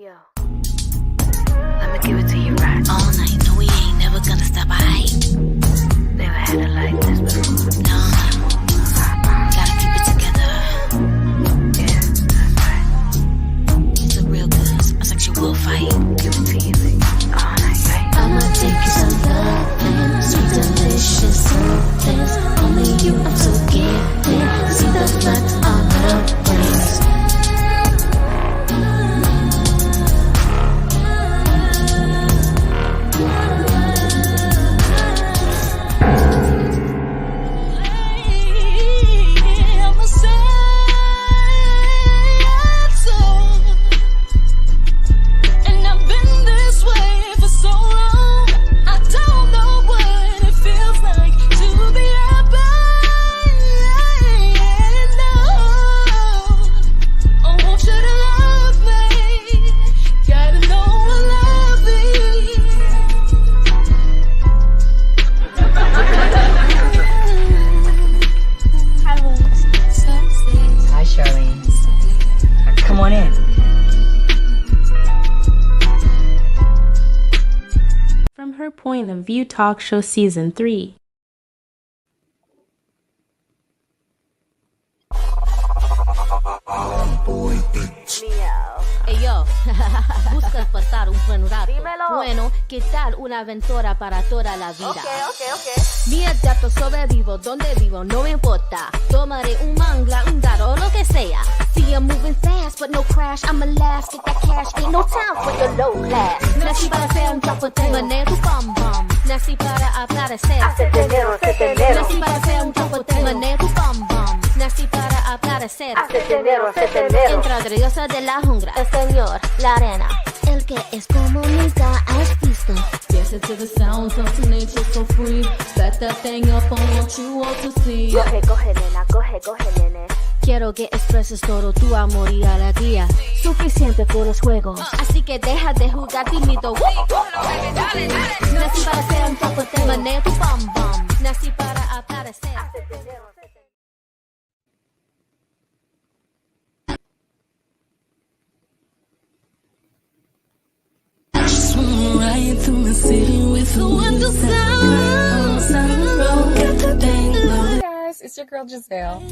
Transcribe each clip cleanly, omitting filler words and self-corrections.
Yo, let me give it to you right. All night, no, we ain't never gonna stop. Never had it like this before. No, gotta keep it together. Yeah, that's right. It's a real good, a sexual fight. Give it to you, baby. All night, right? I'ma take you some loving, sweet, delicious somethings. Only you, I'm so gifted. See the flex on the brains. Point of View Talk Show Season 3. Hey yo, busca pasar un buen rato. Dímelo. Bueno, ¿qué tal una aventura para toda la vida? Okay. Mira dato sobrevivo, donde vivo, no me importa. Tomaré un mangla, un dado, lo que sea. See I'm moving fast, but no crash. I'ma last, get that cash, ain't no time for your low class. Nací para ser un chapoteo, manejo tu bum bum. Nací para aparecer. Hace dinero. Nací para ser un chapoteo, manejo tu bum bum. Nací para aparecer. Hace dinero. Entra la diosa de la jungla, el señor, la arena. El que es como nunca has visto. Listen to the sounds of nature so free. Back that thing up on what you want to see. Coge, nena, coge, nene. Quiero que expreses todo tu amor y alegría. Suficiente por los juegos. Así que deja de jugar tímido. Nací para ser un chapoteo, manejo tu bum bum. Nací para aparecer. Right through the city with the windows down. Hey guys, it's your girl Giselle.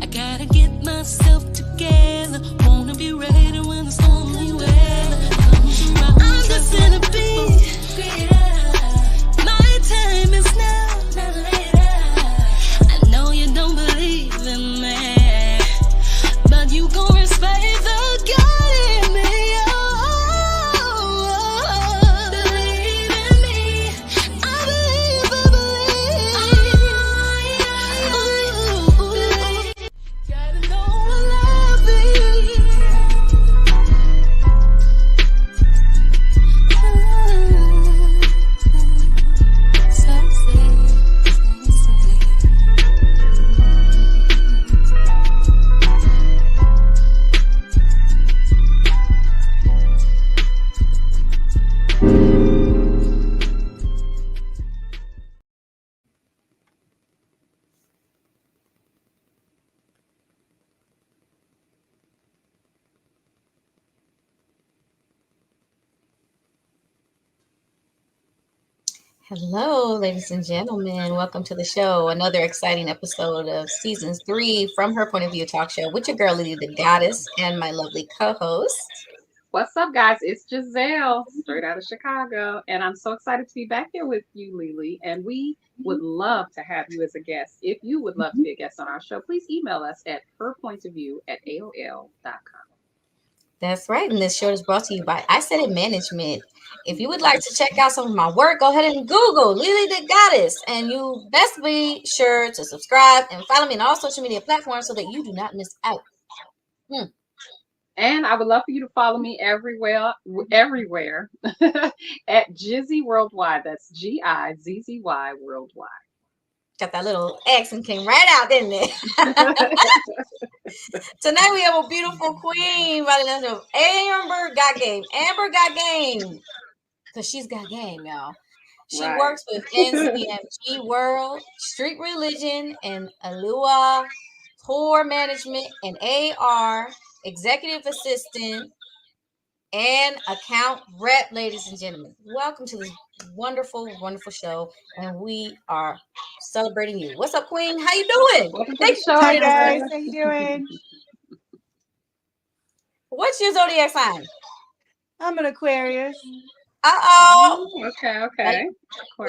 I gotta get myself together. Wanna be ready when the stormy weather comes around. I'm the centipede. My time is now. I know you don't believe in me, but you gon' respect the God in me. Hello, ladies and gentlemen. Welcome to the show. Another exciting episode of Season 3 from Her Point of View Talk Show with your girl, Lizzie the Goddess, and my lovely co-host. What's up, guys? It's Giselle, straight out of Chicago, and I'm so excited to be back here with you, Lily, and we would love to have you as a guest. If you would love to be a guest on our show, please email us at herpointofview@aol.com. That's right, and this show is brought to you by I Said It Management. If you would like to check out some of my work, go ahead and Google Lily the Goddess, and you best be sure to subscribe and follow me on all social media platforms so that you do not miss out. And I would love for you to follow me everywhere at Jizzy Worldwide. That's GIZZY Worldwide. Got that little accent came right out, didn't it? Tonight we have a beautiful queen by the name of Gotgame. Amber Gotgame. Because she's got game, y'all. She works with NCMG World, Street Religion, and Elouah, Tour Management, and AR, executive assistant, and account rep, ladies and gentlemen. Welcome to this wonderful, wonderful show, and we are celebrating you. What's up, Queen? How you doing? Welcome to the Thank you. show, Hi Amber. guys, how you doing? What's your zodiac sign? I'm an Aquarius. Uh-oh. Okay.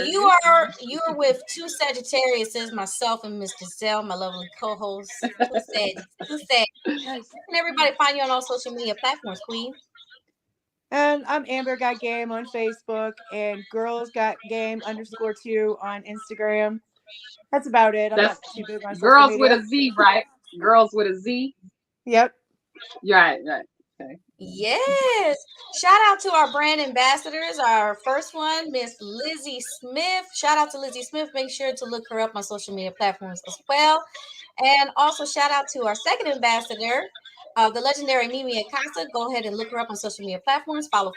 You are with two Sagittariuses, myself and Miss Giselle, my lovely co-host. Two Sag. Nice. Can everybody find you on all social media platforms, Queen? And I'm Amber Got Game on Facebook and Girls Got Game _2 on Instagram. That's about it. I'm That's not too big on social girls media. with a Z, right? Girls with a Z. Yep. Right. Okay. Yes. Shout out to our brand ambassadors. Our first one, Miss Lizzie Smith. Shout out to Lizzie Smith. Make sure to look her up on social media platforms as well. And also shout out to our second ambassador, the legendary Mimi Akasa. Go ahead and look her up on social media platforms. Follow.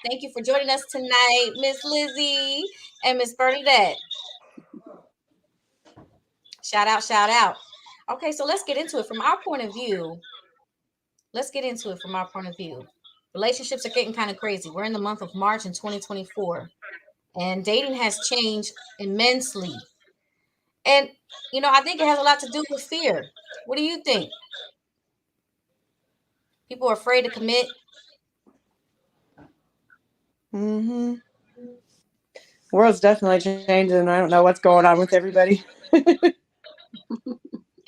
Thank you for joining us tonight, Miss Lizzie and Miss Bernadette. Shout out. Okay, so let's get into it from our point of view. Relationships are getting kind of crazy. We're in the month of March in 2024, and dating has changed immensely. And, I think it has a lot to do with fear. What do you think? People are afraid to commit. The world's definitely changing. I don't know what's going on with everybody.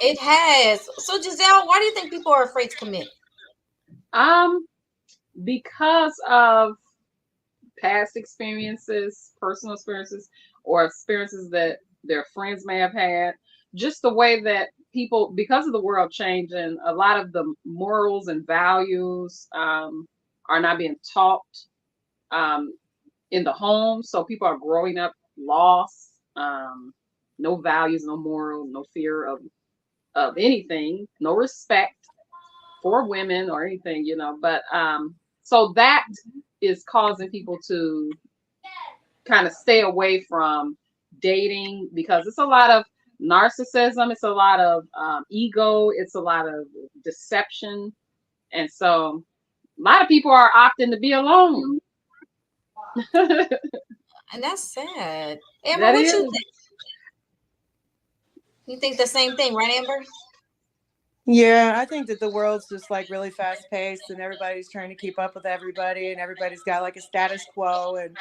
It has. So, Giselle, why do you think people are afraid to commit? Because of past experiences, personal experiences, or experiences that their friends may have had. Just the way that people, because of the world changing, a lot of the morals and values are not being taught in the home. So people are growing up lost, no values, no moral, no fear of anything, no respect for women or anything, but so that is causing people to kind of stay away from dating because it's a lot of narcissism, it's a lot of ego, it's a lot of deception, and so a lot of people are opting to be alone. And that's sad. Amber, what you think? You think the same thing, right, Amber? Yeah, I think that the world's just like really fast paced and everybody's trying to keep up with everybody and everybody's got like a status quo and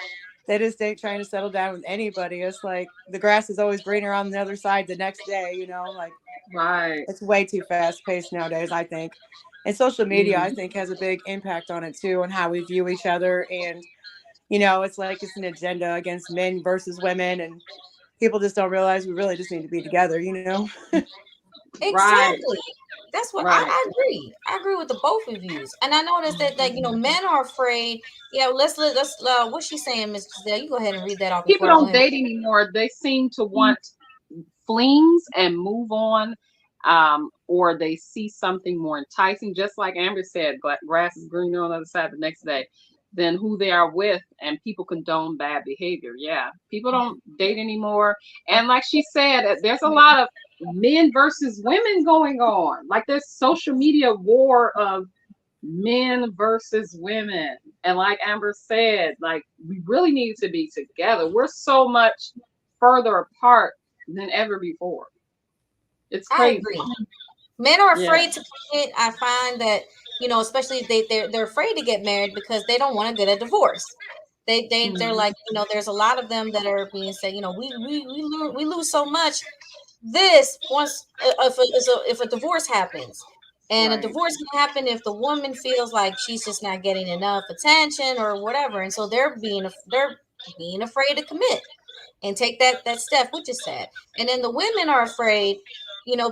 they just ain't trying to settle down with anybody. It's like the grass is always greener on the other side the next day, like right. It's way too fast paced nowadays, I think. And social media, I think, has a big impact on it too, on how we view each other. And, it's like it's an agenda against men versus women and people just don't realize we really just need to be together, Exactly. Right. That's what I agree. I agree with the both of you. And I noticed that men are afraid. Yeah, let's what's she saying, Miss Giselle? You go ahead and read that off. People don't date anymore. They seem to want flings and move on, or they see something more enticing. Just like Amber said, grass is greener on the other side the next day than who they are with, and people condone bad behavior. Yeah, people don't date anymore. And like she said, there's a lot of men versus women going on. Like there's social media war of men versus women. And like Amber said, like we really need to be together. We're so much further apart than ever before. It's crazy. I agree. Men are afraid to commit. I find that, especially they're afraid to get married because they don't want to get a divorce. They're like, there's a lot of them that are being said, we lose so much. This once if a divorce happens, and a divorce can happen if the woman feels like she's just not getting enough attention or whatever, and so they're being afraid to commit and take that step, which is sad. And then the women are afraid,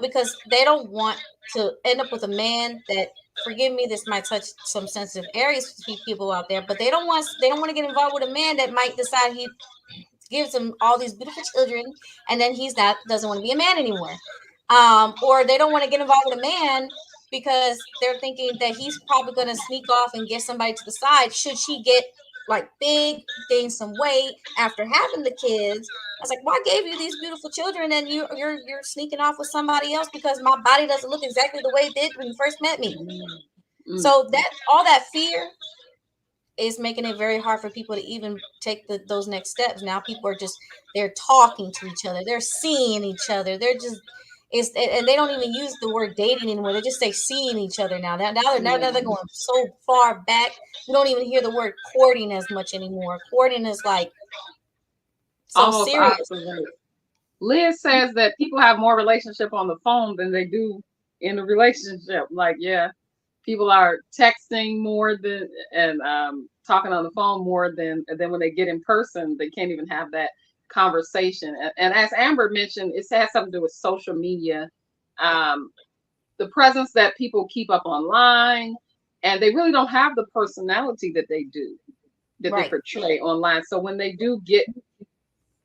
because they don't want to end up with a man that, forgive me, this might touch some sensitive areas for people out there, but they don't want to get involved with a man that might decide he gives him all these beautiful children and then doesn't want to be a man anymore. Or they don't want to get involved with a man because they're thinking that he's probably going to sneak off and get somebody to the side should she get like big, gained some weight after having the kids. I was like, well, I gave you these beautiful children, and you're sneaking off with somebody else because my body doesn't look exactly the way it did when you first met me. So that all that fear is making it very hard for people to even take those next steps. Now people are just, they're talking to each other, they're seeing each other, they're just, and they don't even use the word dating anymore. They just say seeing each other now. Now they're going so far back. You don't even hear the word courting as much anymore. Courting is like so almost serious. opposite. Liz says that people have more relationship on the phone than they do in a relationship. Like, yeah, people are texting more than and talking on the phone more than when they get in person. They can't even have that conversation. And as Amber mentioned, it has something to do with social media, the presence that people keep up online, and they really don't have the personality that they do, that they portray online. So when they do get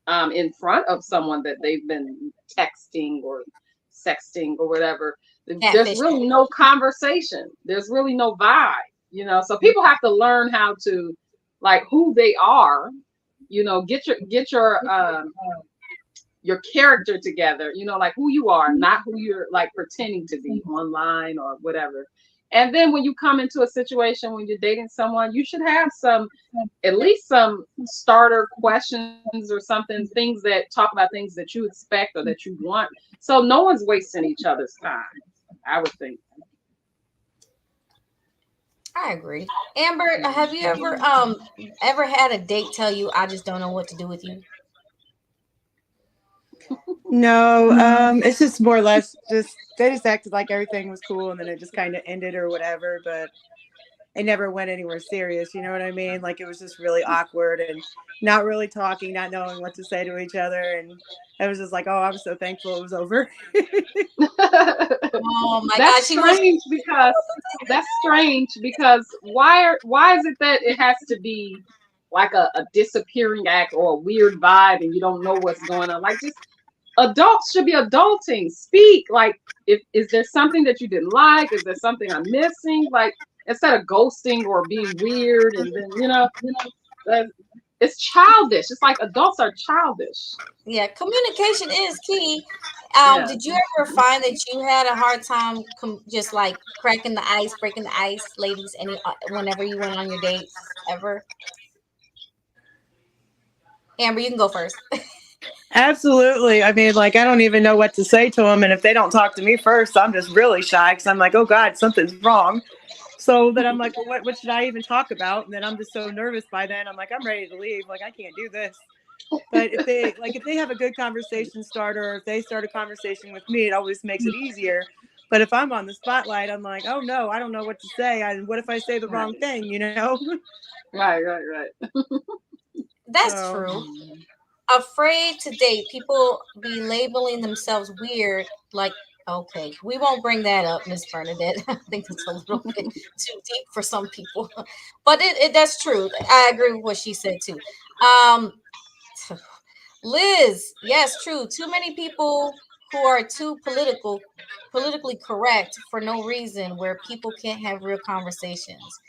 in front of someone that they've been texting or sexting or whatever, there's really no conversation. There's really no vibe, you know. So people have to learn how to, like, who they are, you know, get your character together, you know, like who you are, not who you're like pretending to be online or whatever. And then when you come into a situation when you're dating someone, you should have at least some starter questions or something, things that talk about things that you expect or that you want. So no one's wasting each other's time, I would think. I agree. Amber, have you ever had a date tell you, I just don't know what to do with you? No, it's just more or less just they just acted like everything was cool and then it just kind of ended or whatever, but it never went anywhere serious, you know what I mean? Like it was just really awkward and not really talking, not knowing what to say to each other, and it was just like, oh, I was so thankful it was over. Oh my That's God, strange because why is it that it has to be like a disappearing act or a weird vibe and you don't know what's going on? Like, just adults should be adulting. Speak. Like, is there something that you didn't like? Is there something I'm missing? Like, instead of ghosting or being weird and then it's childish. It's like adults are childish. Yeah, communication is key. Did you ever find that you had a hard time just like cracking the ice, breaking the ice, ladies, whenever you went on your dates ever? Amber, you can go first. Absolutely. I mean, like, I don't even know what to say to them. And if they don't talk to me first, I'm just really shy because I'm like, oh, God, something's wrong. So then I'm like, well, what should I even talk about? And then I'm just so nervous by then. I'm like, I'm ready to leave. Like, I can't do this. But if they have a good conversation starter, or if they start a conversation with me, it always makes it easier. But if I'm on the spotlight, I'm like, oh, no, I don't know what to say. And what if I say the wrong thing, you know? Right. That's true. Afraid to date, people be labeling themselves weird. Like, okay, we won't bring that up, Miss Bernadette. I think it's a little bit too deep for some people, but that's true. I agree with what she said too. Liz, yes, true. Too many people who are too politically correct for no reason, where people can't have real conversations.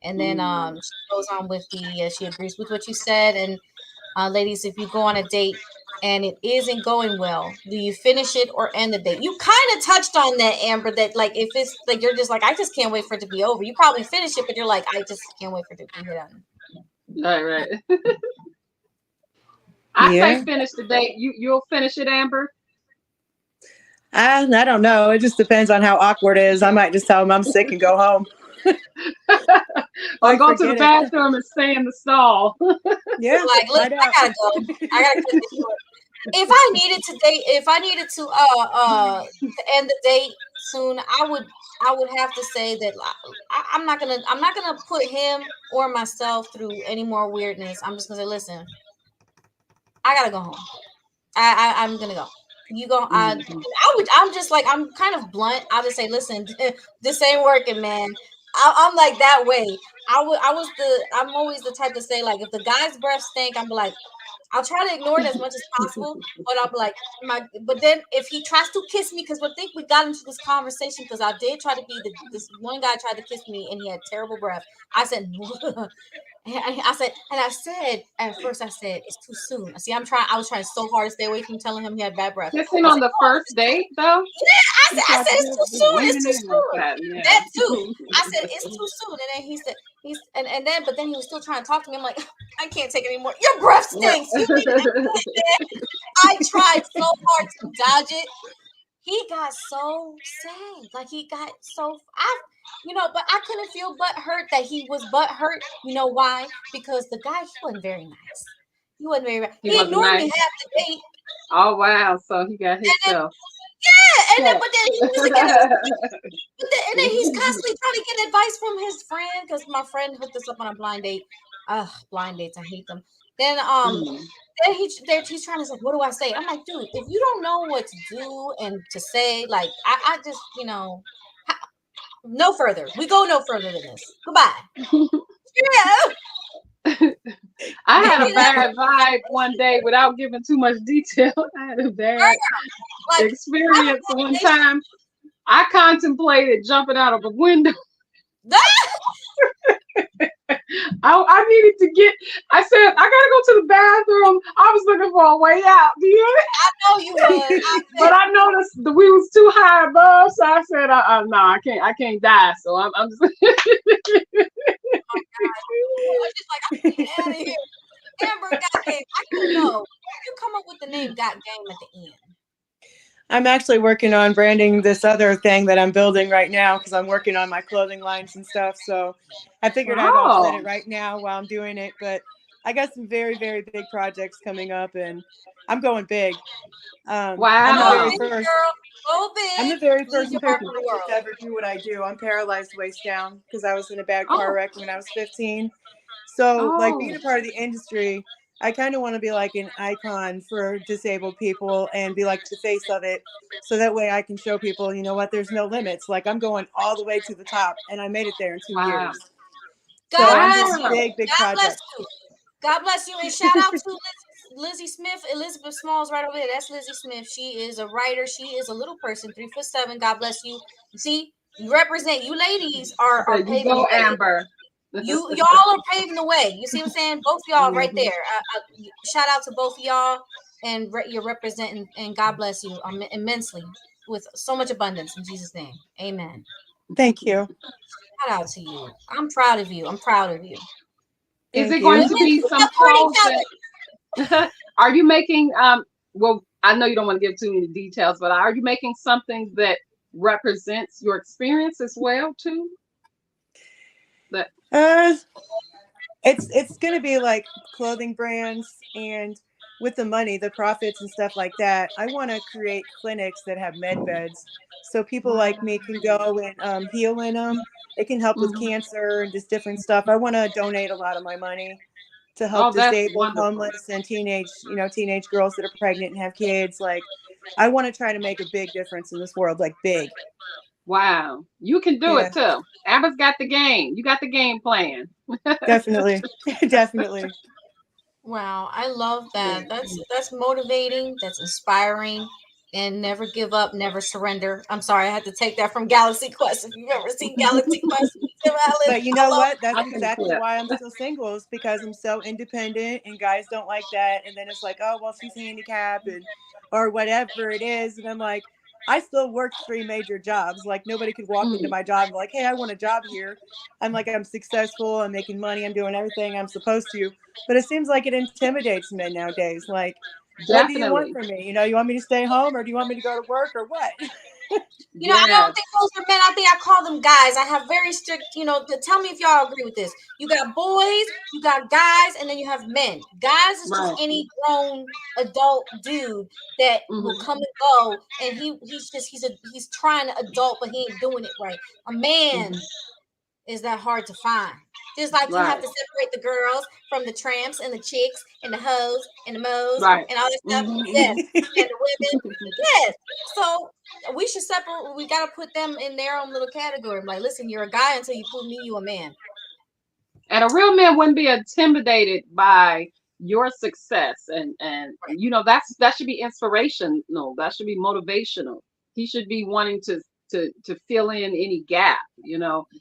And then she goes on with she agrees with what you said. And ladies, if you go on a date and it isn't going well, do you finish it or end the date? You kind of touched on that, Amber, that like if it's like you're just like, I just can't wait for it to be over. You probably finish it, but you're like, I just can't wait for it to be done. Right. I say finish the date. You'll finish it, Amber? I don't know. It just depends on how awkward it is. I might just tell them I'm sick and go home. Or go to the bathroom and stay in the stall. Yeah, like, listen, I gotta go. I gotta cut this short. If I needed to end the date soon, I would have to say that I'm not gonna put him or myself through any more weirdness. I'm just gonna say, listen, I gotta go home. I'm gonna go. You go. I'm just like, I'm kind of blunt. I'll just say, listen, this ain't working, man. I'm like that way. I'm always the type to say, like, if the guy's breath stink, I'm like, I'll try to ignore it as much as possible, but I'm like, but then if he tries to kiss me, because I think we got into this conversation because I did try to be this one guy tried to kiss me and he had terrible breath. I said, And I said at first, I said it's too soon. See, I was trying so hard to stay away from telling him he had bad breath. Kissing I on said, the first date, though. yeah, I said it's too soon. It's Leaning too in like soon. that. Yeah. That too. I said it's too soon. And then he said but then he was still trying to talk to me. I'm like, I can't take it anymore. Your breath stinks. You need to do it, man. I tried so hard to dodge it. He got so sad. Like he got so but I couldn't feel butt hurt that he was butt hurt. You know why? Because the guy, he wasn't very nice. He wasn't very He he wasn't ignored me nice. half the date. Oh wow! So he got And then, himself. but then he wasn't getting and then he's constantly trying to get advice from his friend because my friend hooked us up on a blind date. Blind dates, I hate them. Then then he's trying to say, what do I say? I'm like, dude, if you don't know what to do and to say, like I just, no further. We go no further than this. Goodbye. Yeah. I had a bad vibe one day without giving too much detail. I had a bad experience one time. I contemplated jumping out of a window. I needed to I said, I gotta go to the bathroom. I was looking for a way out. I know you was. But I noticed we was too high above, so I said, no, I can't die. So I'm just. Oh I was just like, I'm getting out of here. Amber, Gotgame. I don't know. Where did you come up with the name Gotgame at the end? I'm actually working on branding this other thing that I'm building right now because I'm working on my clothing lines and stuff. So I figured I'd offset it right now while I'm doing it. But I got some very, very big projects coming up, and I'm going big. Wow! I'm the very first person to ever do what I do. I'm paralyzed waist down because I was in a bad car wreck when I was 15. So, like, being a part of the industry, I kind of want to be like an icon for disabled people and be like the face of it. So that way I can show people, you know what, there's no limits. Like, I'm going all the way to the top, and I made it there in 2 years. So I'm doing big projects. God bless you. And shout out to Lizzie Smith. Elizabeth Smalls right over there. That's Lizzie Smith. She is a writer. She is a little person, 3'7". God bless you. You see, you represent, you ladies are paving the way. Amber. Y'all are paving the way. You see what I'm saying? Both of y'all right there. Shout out to both of y'all, and you're representing, and God bless you immensely with so much abundance in Jesus' name. Amen. Thank you. Shout out to you. I'm proud of you. I'm proud of you. Is it going to be some clothes? Are you making well, I know you don't want to give too many details, but are you making something that represents your experience as well too? It's gonna be like clothing brands, and with the money, the profits and stuff like that, I want to create clinics that have med beds, so people like me can go and heal in them. It can help with cancer and just different stuff. I want to donate a lot of my money to help disabled, homeless, and teenage girls that are pregnant and have kids. Like, I want to try to make a big difference in this world, like big. Wow, you can do it too. Amber's got the game. You got the game plan. Definitely. Definitely. Wow, I love that. That's motivating. That's inspiring. And never give up, never surrender. I'm sorry, I had to take that from Galaxy Quest. If you've ever seen Galaxy Quest, but you know what? That's exactly why I'm still single, is because I'm so independent, and guys don't like that. And then it's like, oh, well, she's handicapped or whatever it is. And I'm like, I still work 3 major jobs. Like, nobody could walk into my job and be like, hey, I want a job here. I'm like, I'm successful. I'm making money. I'm doing everything I'm supposed to. But it seems like it intimidates men nowadays. Like, what do you want from me? You want me to stay home, or do you want me to go to work, or what? I don't think those are men. I think I call them guys. I have very strict, tell me if y'all agree with this. You got boys, you got guys, and then you have men. Guys is just any grown adult dude that will come and go, and he's trying to adult, but he ain't doing it right. A man is that hard to find. Just like you have to separate the girls from the tramps and the chicks and the hoes and the moes and all this stuff. Yes. And the women. Yes. So we should separate. We got to put them in their own little category. I'm like, listen, you're a guy until you prove me you a man. And a real man wouldn't be intimidated by your success. And that should be inspirational. That should be motivational. He should be wanting to fill in any gap.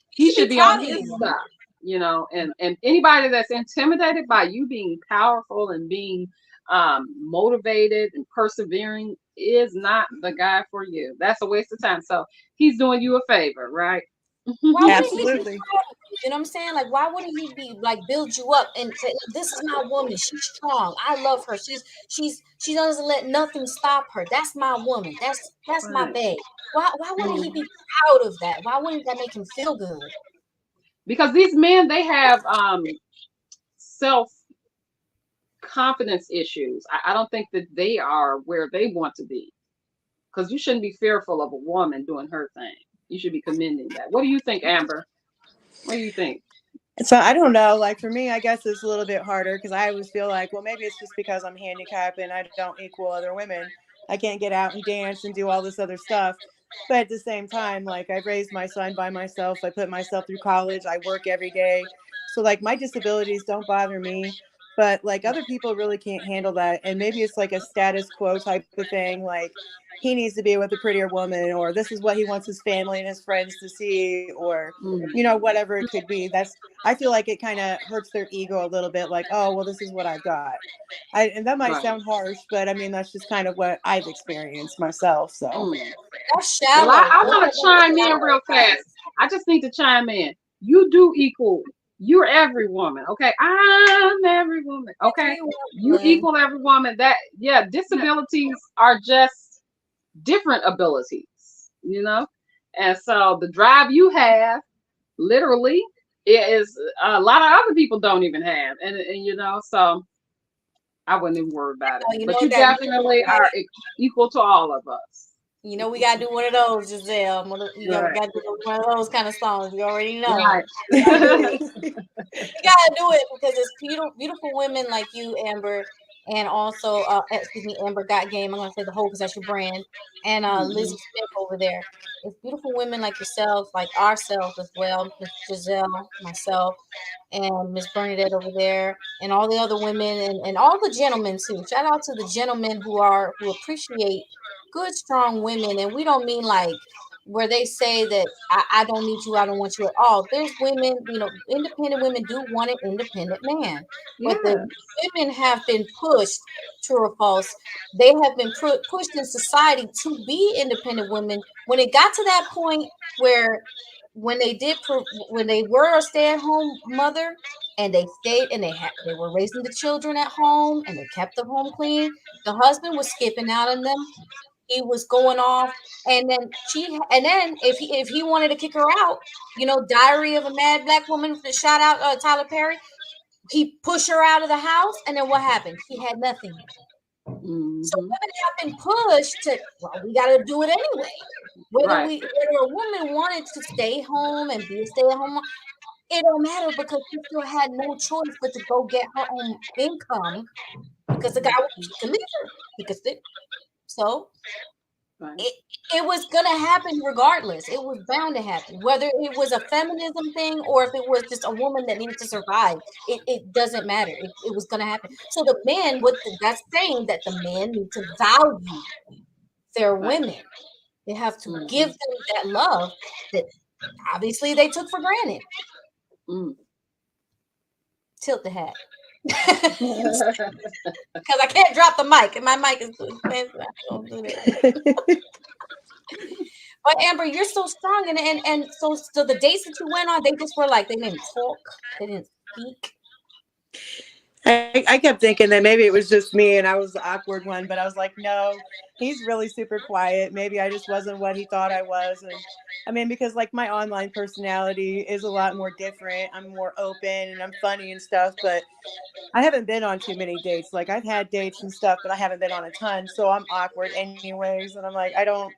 He should be on his stuff. and anybody that's intimidated by you being powerful and being motivated and persevering is not the guy for you. That's a waste of time. So he's doing you a favor, right? Why wouldn't he be Absolutely. proud of you? You know what I'm saying? Like, why wouldn't he be like build you up and say, "This is my woman. She's strong. I love her. She doesn't let nothing stop her. That's my woman. That's my Right. babe." Why wouldn't he be proud of that? Why wouldn't that make him feel good? Because these men, they have self confidence issues. I don't think that they are where they want to be. Because you shouldn't be fearful of a woman doing her thing. You should be commending that. What do you think, Amber? What do you think? So I don't know. Like for me, I guess it's a little bit harder because I always feel like, well, maybe it's just because I'm handicapped and I don't equal other women. I can't get out and dance and do all this other stuff. But at the same time, like I raised my son by myself. I put myself through college. I work every day. So like my disabilities don't bother me. But like other people really can't handle that. And maybe it's like a status quo type of thing. Like he needs to be with a prettier woman, or this is what he wants his family and his friends to see, or, Mm, whatever it could be. I feel like it kind of hurts their ego a little bit, like, oh, well, this is what I've got. And that might right. sound harsh, but I mean, that's just kind of what I've experienced myself. So, Mm. That's Well, shallow. I Both want of to them are chime in shallow. real fast. I just need to chime in. You do equal. You're every woman, okay? I'm every woman, okay? Every You woman. equal every woman. That, yeah, disabilities are just different abilities, you know? And so the drive you have, literally, is a lot of other people don't even have. And so I wouldn't even worry about it. You know But what you that means? definitely are equal to all of us. You know we gotta do one of those, Giselle. We Right. gotta do one of those kind of songs. You already know. Right. We gotta do it because it's beautiful women like you, Amber, and also excuse me, Amber Gotgame. I'm gonna say the whole because that's your brand, and Mhm. Lizzie Smith over there. It's beautiful women like yourself, like ourselves as well, Miss Giselle, myself, and Miss Bernadette over there, and all the other women, and all the gentlemen too. Shout out to the gentlemen who appreciate good, strong women, and we don't mean like where they say that I don't need you, I don't want you at all. There's women, independent women do want an independent man, but the Yes. women have been pushed, true or false, they have been pushed in society to be independent women. When it got to that point where when when they were a stay-at-home mother and they stayed and they were raising the children at home and they kept the home clean, the husband was skipping out on them, he was going off, and then if he wanted to kick her out, Diary of a Mad Black Woman, shout out Tyler Perry, he pushed her out of the house, and then what happened? She had nothing. So Hmm. women have been pushed to, well, we got to do it anyway. Right. Whether a woman wanted to stay home and be a stay-at-home mom, it don't matter because she still had no choice but to go get her own income because the guy he could leave her. He could still. So Right. it it was gonna happen regardless. It was bound to happen, whether it was a feminism thing or if it was just a woman that needed to survive. It doesn't matter. It was gonna happen. So the men, that's saying that the men need to value their Right. women. They have to give Hmm. them that love that obviously they took for granted. Mm. Tilt the hat. Because I can't drop the mic, and my mic is too expensive. I don't do that. But Amber, you're so strong, and so the dates that you went on, they just were like they didn't talk, they didn't speak. I kept thinking that maybe it was just me and I was the awkward one, but I was like, no, he's really super quiet. Maybe I just wasn't what he thought I was. And I mean, because like my online personality is a lot more different. I'm more open and I'm funny and stuff, but I haven't been on too many dates. Like I've had dates and stuff, but I haven't been on a ton. So I'm awkward anyways. And I'm like, I don't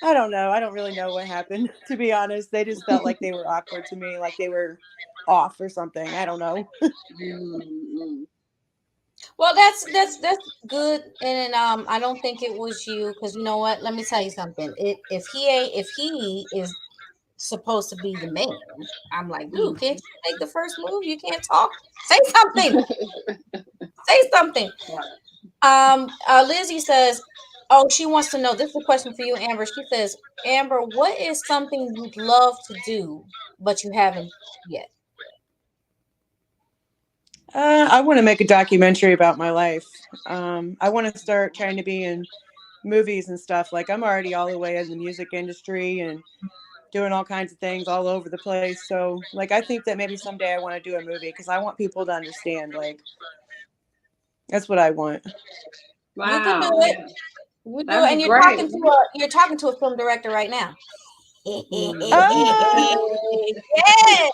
know. I don't really know what happened, to be honest. They just felt like they were awkward to me, like they were off or something. I don't know. Mm. Well, that's good, and I don't think it was you because you know what? Let me tell you something. If he is supposed to be the man, I'm like, dude, Mm. can't you make the first move? You can't talk. Say something. Say something. Right. Lizzie says, "Oh, she wants to know. This is a question for you, Amber." She says, "Amber, what is something you'd love to do but you haven't yet?" I want to make a documentary about my life. I want to start trying to be in movies and stuff. Like I'm already all the way in the music industry and doing all kinds of things all over the place. So like I think that maybe someday I want to do a movie because I want people to understand. Like that's what I want. You can do Wow. it. You do That'd it, and be great. you're talking to a film director right now. Ah, Yes.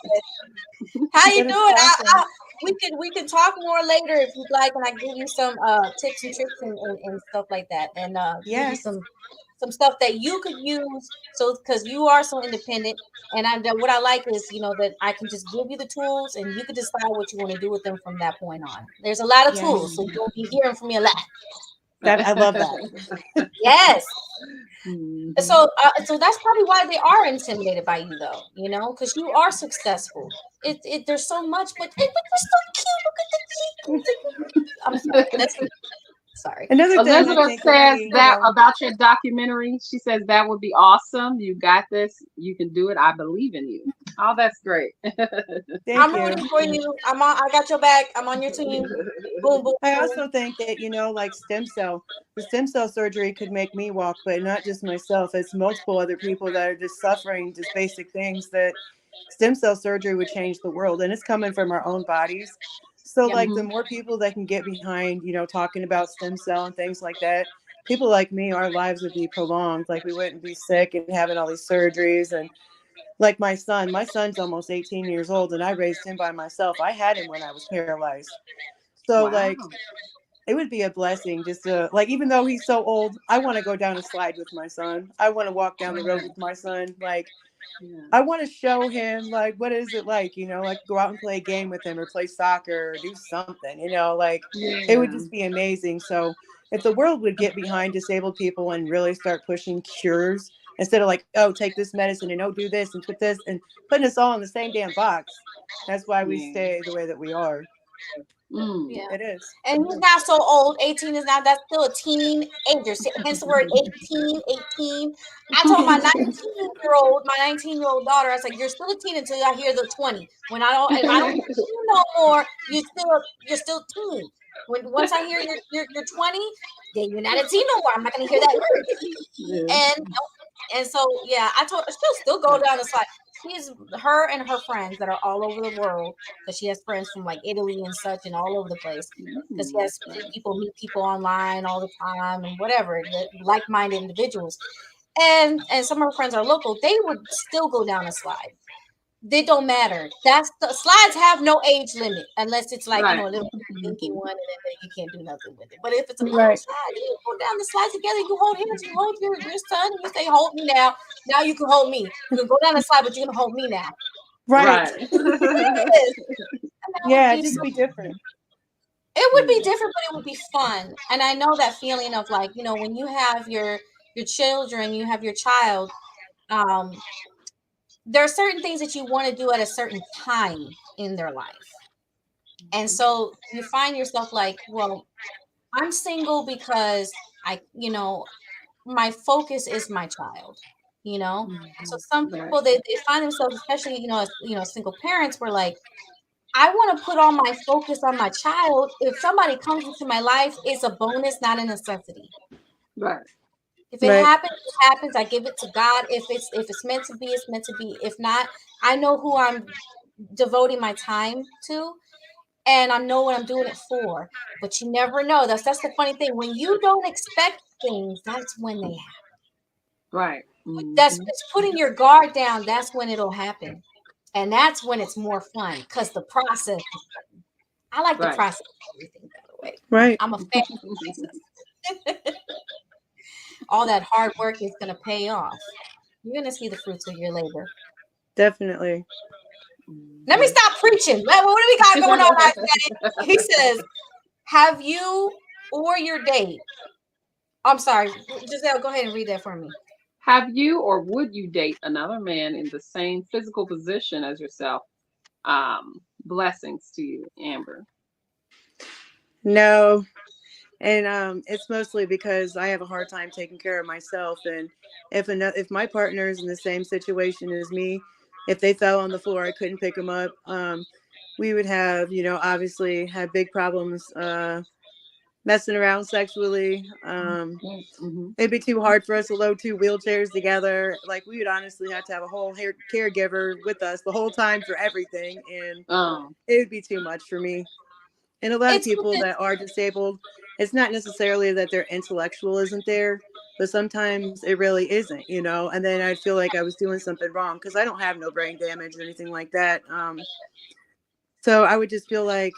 How you that is doing? awesome. We can talk more later if you'd like, and I give you some tips and tricks and stuff like that, and give you Yes. some stuff that you could use. So because you are so independent, and what I like is that I can just give you the tools, and you can decide what you want to do with them from that point on. There's a lot of tools, Yes. so you'll be hearing from me a lot. That I love that. Yes. Mhm. So that's probably why they are intimidated by you, though. Because you are successful. There's so much, but you're so cute. Look at the cheeks. I'm sorry. Sorry. Another thing I Elizabeth think would says be, that about your documentary. She says that would be awesome. You got this. You can do it. I believe in you. Oh, that's great. thank I'm you. rooting for you. I got your back. I'm on your team. Boom, boom, I boom. also think that, like the stem cell surgery could make me walk, but not just myself. It's multiple other people that are just suffering just basic things that stem cell surgery would change the world. And it's coming from our own bodies. So Yep. like the more people that can get behind, talking about stem cell and things like that, people like me, our lives would be prolonged. Like we wouldn't be sick and having all these surgeries. And like my son's almost 18 years old and I raised him by myself. I had him when I was paralyzed. So Wow. like it would be a blessing just to like, even though he's so old, I want to go down a slide with my son. I want to walk down the road with my son. Like Yeah. I want to show him like what is it like, like go out and play a game with him or play soccer or do something, like it would Yeah. just be amazing. So if the world would get behind disabled people and really start pushing cures instead of like, oh, take this medicine and don't do this and put this and putting us all in the same damn box. That's why we Yeah. stay the way that we are. Mm. Yeah. It is. And he's not so old. 18 is not, that's still a teenager. Hence the word 18, 18. I told my 19-year-old daughter, I said, you're still a teen until I hear the 20. If I don't hear you no more, you're still teen. Once I hear you're 20, then you're not a teen no more. I'm not gonna hear that word. Yeah. And so yeah, I told her she'll still go down the slide. Her and her friends that are all over the world, because she has friends from like Italy and such and all over the place. Because she has people meet people online all the time and whatever, like-minded individuals. And some of her friends are local, they would still go down a slide. They don't matter. That's the slides have no age limit unless it's like Right. a little dinky one, and then you can't do nothing with it. But if it's a normal Right. slide, you go down the slide together. You hold hands. You hold your son. And you say, "Hold me now." Now you can hold me. You can go down the slide, but you can hold me now. Right. Right. Yes. And that would Yeah, be it'd just be different. it would be different, but it would be fun. And I know that feeling of like when you have your children, you have your child. Um, there are certain things that you want to do at a certain time in their life. And so you find yourself like, well, I'm single because my focus is my child, So some Right. people they find themselves, especially, single parents, were like, I want to put all my focus on my child. If somebody comes into my life, it's a bonus, not a necessity. Right. If it Right. happens, it happens. I give it to God. If it's meant to be, it's meant to be. If not, I know who I'm devoting my time to, and I know what I'm doing it for. But you never know. That's the funny thing. When you don't expect things, that's when they happen. Right. It's putting your guard down. That's when it'll happen, and that's when it's more fun because the process is fun. I like the Right. process of everything, by the way. Right. I'm a fan of the process. All that hard work is going to pay off. You're going to see the fruits of your labor. Definitely. Let me stop preaching. What do we got going on? He says, have you or your date? I'm sorry. Giselle, go ahead and read that for me. Have you or would you date another man in the same physical position as yourself? Blessings to you, Amber. No. And it's mostly because I have a hard time taking care of myself. And if my partner is in the same situation as me, if they fell on the floor, I couldn't pick them up. we would have, obviously had big problems messing around sexually. It'd be too hard for us to load 2 wheelchairs together. Like, we would honestly have to have a whole caregiver with us the whole time for everything, and it would be too much for me. And a lot of It's people that are disabled, it's not necessarily that their intellectual isn't there, but sometimes it really isn't, and then I'd feel like I was doing something wrong because I don't have no brain damage or anything like that. So I would just feel like,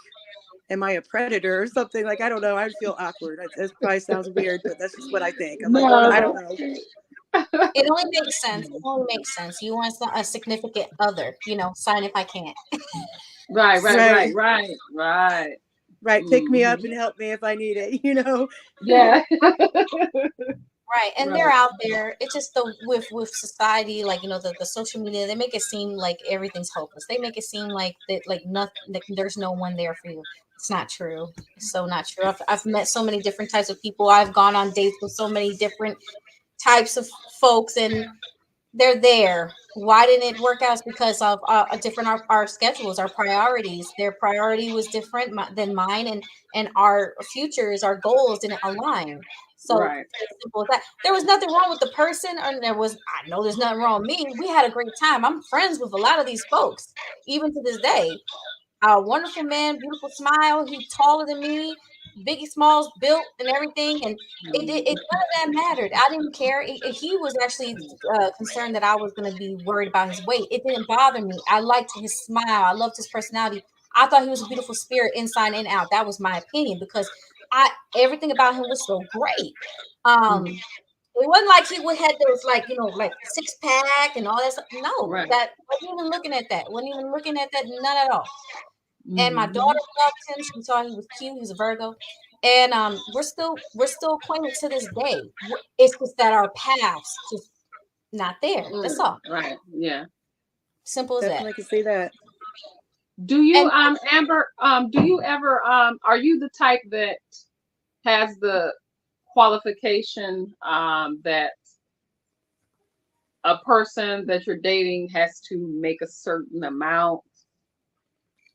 am I a predator or something? Like, I don't know. I'd feel awkward. It probably sounds weird, but that's just what I think. I'm like, No, I don't know. It only makes sense. It only makes sense. You want a significant other, sign if I can't. Right. Pick me up and help me if I need it, Yeah. Right, and they're out there. It's just with society, like the social media, they make it seem like everything's hopeless. They make it seem like that, like nothing, like there's no one there for you. It's not true. It's so not true. I've met so many different types of people. I've gone on dates with so many different types of folks, and they're there. Why didn't it work out? It's because of different our schedules, our priorities. Their priority was different than mine, and our futures, our goals didn't align. So Right. as simple as that. There was nothing wrong with the person, or I know there's nothing wrong with me. We had a great time. I'm friends with a lot of these folks, even to this day. A wonderful man, beautiful smile. He taller than me, Biggie Smalls built and everything, and it none of that mattered. I didn't care. He was actually concerned that I was going to be worried about his weight. It didn't bother me. I liked his smile. I loved his personality. I thought he was a beautiful spirit inside and out. That was my opinion because everything about him was so great. It wasn't like he would had those like 6-pack and all that stuff. No, Right. that wasn't even looking at that. Wasn't even looking at that. None at all. And my daughter loved him. She thought he was cute. He was a Virgo, and we're still acquainted to this day. It's just that our paths just not there. That's all. Right. Yeah. Simple as Definitely that. can see that. Do you, And Amber? Do you ever? Are you the type that has the qualification that a person that you're dating has to make a certain amount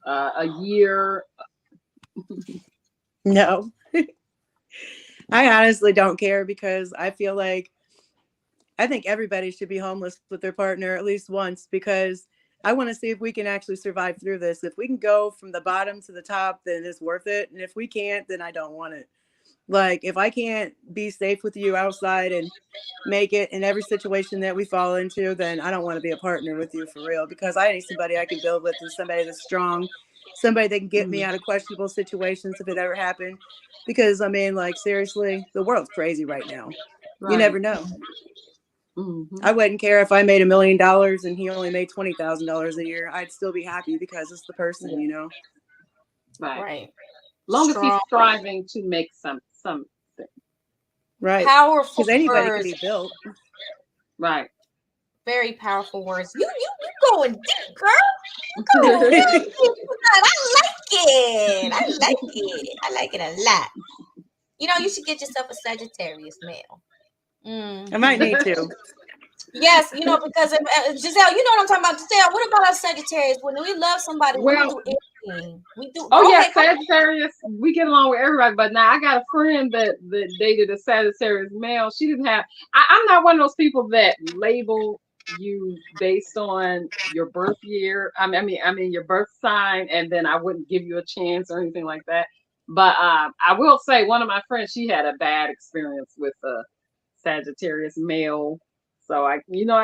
a year? No. I honestly don't care because I feel like I think everybody should be homeless with their partner at least once because I want to see if we can actually survive through this. If we can go from the bottom to the top, then it's worth it. And if we can't, then I don't want it. Like, if I can't be safe with you outside and make it in every situation that we fall into, then I don't want to be a partner with you for real because I need somebody I can build with and somebody that's strong, somebody that can get me out of questionable situations if it ever happened. Because, I mean, like, seriously, the world's crazy right now. Right. You never know. I wouldn't care if I made $1 million and he only made $20,000 a year. I'd still be happy because it's the person, Right. Long as he's striving to make something. Right. Powerful Because anybody words. can be built. Right. Very powerful words. You going deep, girl. You going real deep. I like it. I like it a lot. You should get yourself a Sagittarius male. I might need to. Yes, because Giselle, you know what I'm talking about. Giselle, what about us Sagittarius? When we love somebody, we do anything. We do. Oh yeah, Sagittarius. We get along with everybody. But now I got a friend that dated a Sagittarius male. She didn't have. I'm not one of those people that label you based on your birth year. I mean your birth sign, and then I wouldn't give you a chance or anything like that. But I will say one of my friends, she had a bad experience with a Sagittarius male. So I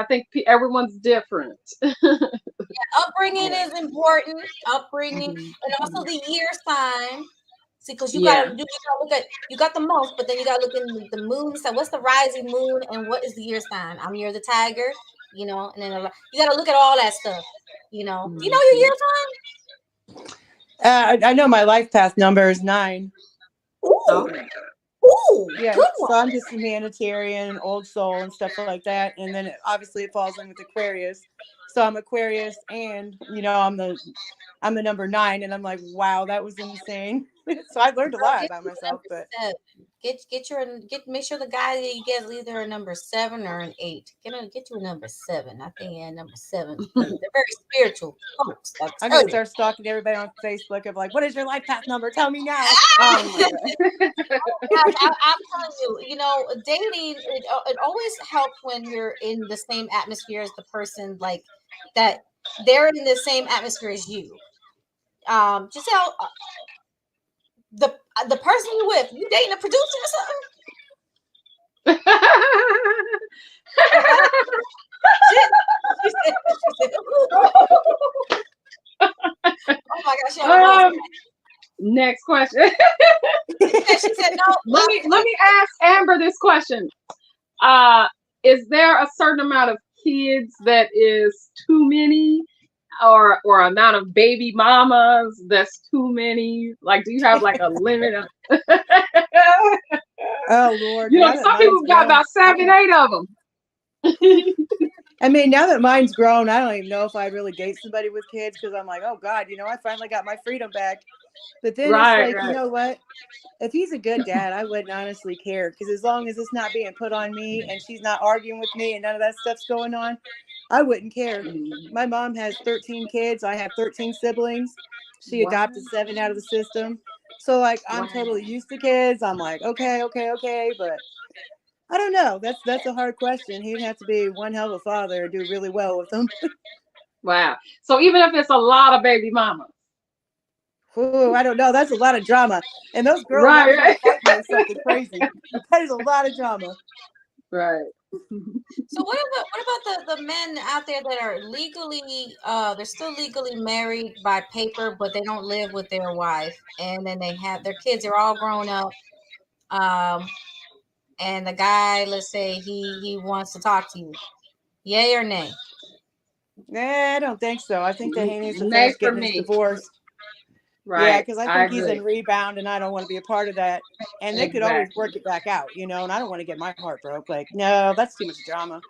think everyone's different. Upbringing is important. Upbringing, and also the year sign. See, because you gotta look at, you got the month, but then you gotta look in the moon. So what's the rising moon and what is the year sign? I'm year of the tiger, and then you gotta look at all that stuff. Do you know your year sign? I know my life path number is 9. Ooh. Ooh, yeah. Good one. So I'm just a humanitarian, old soul, and stuff like that. And then obviously it falls in with Aquarius. So I'm Aquarius, and I'm the number 9, and I'm like, wow, that was insane. So I learned a lot Get about you a myself. number But 7. Make sure the guy that you get is either a number 7 or an 8. Get you a number 7. I think number 7 because they're very spiritual folks. I I'm tell gonna you. start stalking everybody on Facebook. Of like, what is your life path number? Tell me now. Oh my God. Gosh, I'm telling you, dating it always helps when you're in the same atmosphere as the person, like that they're in the same atmosphere as you. Giselle, the person you with, you dating a producer or something? Shit. She said, oh my gosh, she had a voice. Next question. She said no. Let me ask Amber this question. Is there a certain amount of kids that is too many, or amount of baby mamas that's too many? Like, do you have like a limit of Oh Lord. you know, Now that some people mine's got grown, about 7, 8 of them. I mean, now that mine's grown, I don't even know if I'd really date somebody with kids because I'm like, oh God, I finally got my freedom back. But then it's Right, like, you right. know what? If he's a good dad, I wouldn't honestly care because as long as it's not being put on me and she's not arguing with me and none of that stuff's going on, I wouldn't care. My mom has 13 kids. I have 13 siblings. She Wow. adopted 7 out of the system. So like, I'm Wow. totally used to kids. I'm like, okay. But I don't know. That's a hard question. He'd have to be one hell of a father and do really well with them. Wow. So even if it's a lot of baby mamas. Ooh, I don't know. That's a lot of drama. And those girls Right, always want right. to fight me or something crazy. That is a lot of drama. Right. So what about the men out there that are legally they're still legally married by paper, but they don't live with their wife, and then they have their kids are all grown up, and the guy, let's say he wants to talk to you, yay or nay? I don't think so. I think that he needs to Nay finish for getting his me. divorce. Yeah, Right. because I I think he's agree. in rebound and I don't want to be a part of that. And they could always Exactly. work it back out, and I don't want to get my heart broke. Like, no, that's too much drama.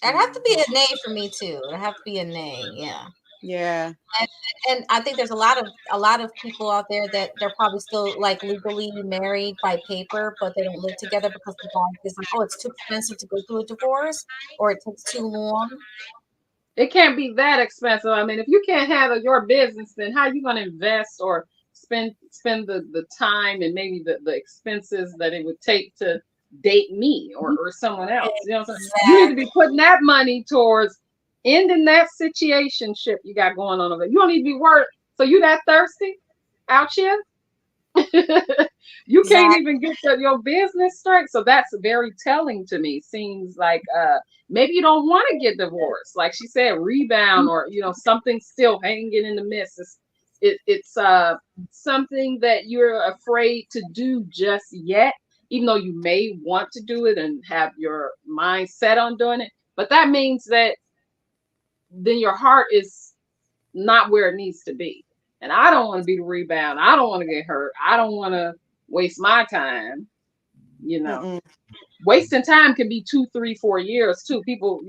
It'd have to be a nay for me too. It'd have to be a nay, yeah. Yeah. And I think there's a lot of people out there that they're probably still like legally married by paper, but they don't live together because the guy is like, oh, it's too expensive to go through a divorce, or it takes too long. It can't be that expensive. I mean, if you can't handle your business, then how are you going to invest or spend the time and maybe the expenses that it would take to date me or someone else? You know what I'm saying? You need to be putting that money towards ending that situationship you got going on over there. You don't need to be worried. So you that thirsty out here? You can't even get your business straight. So that's very telling to me. Seems like maybe you don't want to get divorced, like she said, rebound, or something still hanging in the mist. It's something that you're afraid to do just yet, even though you may want to do it and have your mind set on doing it. But that means that then your heart is not where it needs to be. And I don't want to be the rebound. I don't want to get hurt. I don't want to waste my time. Wasting time can be 2, 3, 4 years too. People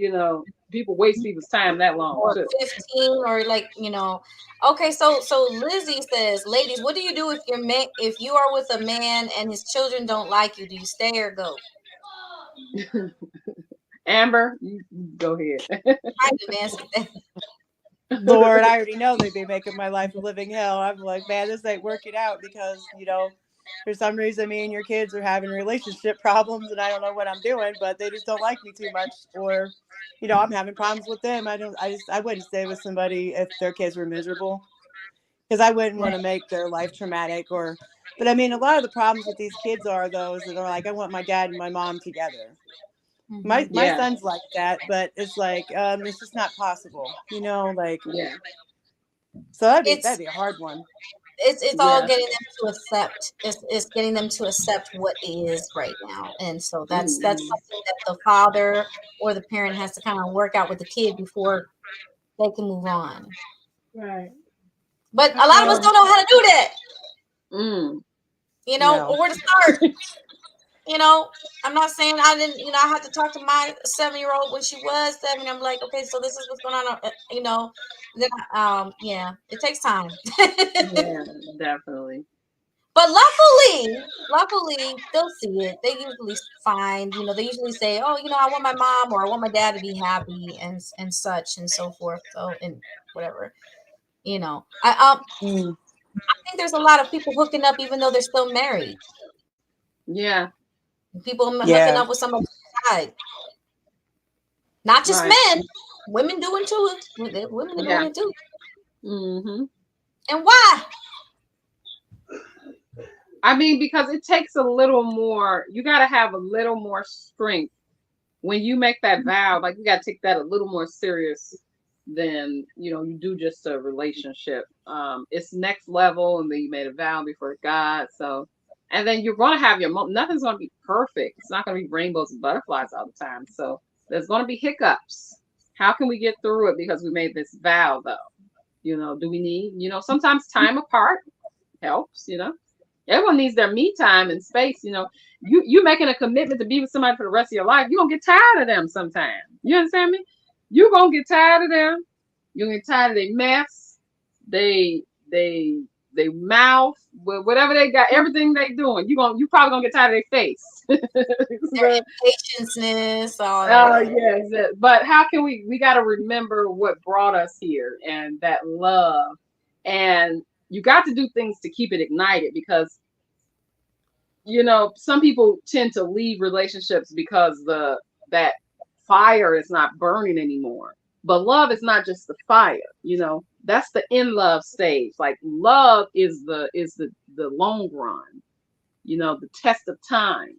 waste people's time that long Or too. 15, or okay, so Lizzie says, ladies, what do you do if you are with a man and his children don't like you? Do you stay or go? Amber, you go ahead. I can answer that. Lord, I already know they'd be making my life a living hell. I'm like, man, this ain't working out because, for some reason me and your kids are having relationship problems and I don't know what I'm doing, but they just don't like me too much. Or, I'm having problems with them. I wouldn't stay with somebody if their kids were miserable because I wouldn't want to make their life traumatic but I mean, a lot of the problems with these kids are those that are like, I want my dad and my mom together. My son's like that, but it's like it's just not possible, So that'd be a hard one. It's all getting them to accept. It's getting them to accept what is right now, and so that's something that the father or the parent has to kind of work out with the kid before they can move on. Right. But a lot of us don't know how to do that. No. Or where to start. I'm not saying I didn't, I had to talk to my 7-year-old when she was 7. I'm like, okay, so this is what's going on, then, it takes time. Yeah, definitely. But luckily, they'll see it. They usually find, they usually say, "Oh, I want my mom or I want my dad to be happy," and such and so forth. So and whatever, I Mm. think there's a lot of people hooking up even though they're still married. Yeah. People hooking Yeah. up with somebody outside. Not just Right. men, women doing too. Women are Yeah. doing it too. Mm-hmm. And why? I mean, because it takes a little more, you got to have a little more strength when you make that vow. Like, you got to take that a little more serious than, you do just a relationship. It's next level, and then you made a vow before God. So, and then you're going to have nothing's going to be perfect. It's not going to be rainbows and butterflies all the time. So there's going to be hiccups. How can we get through it? Because we made this vow, though. Do we need, sometimes time apart helps, Everyone needs their me time and space. You making a commitment to be with somebody for the rest of your life, you're gonna get tired of them sometime. You understand me? You're gonna get tired of them. You're gonna get tired of their mess. They mouth, whatever they got, everything they doing. You probably gonna get tired of their face. Their impatience, all Oh that. yes, but how can we got to remember what brought us here, and that love, and you got to do things to keep it ignited, because some people tend to leave relationships because that fire is not burning anymore. But love is not just the fire, that's the in love stage. Like, love is the long run, the test of time,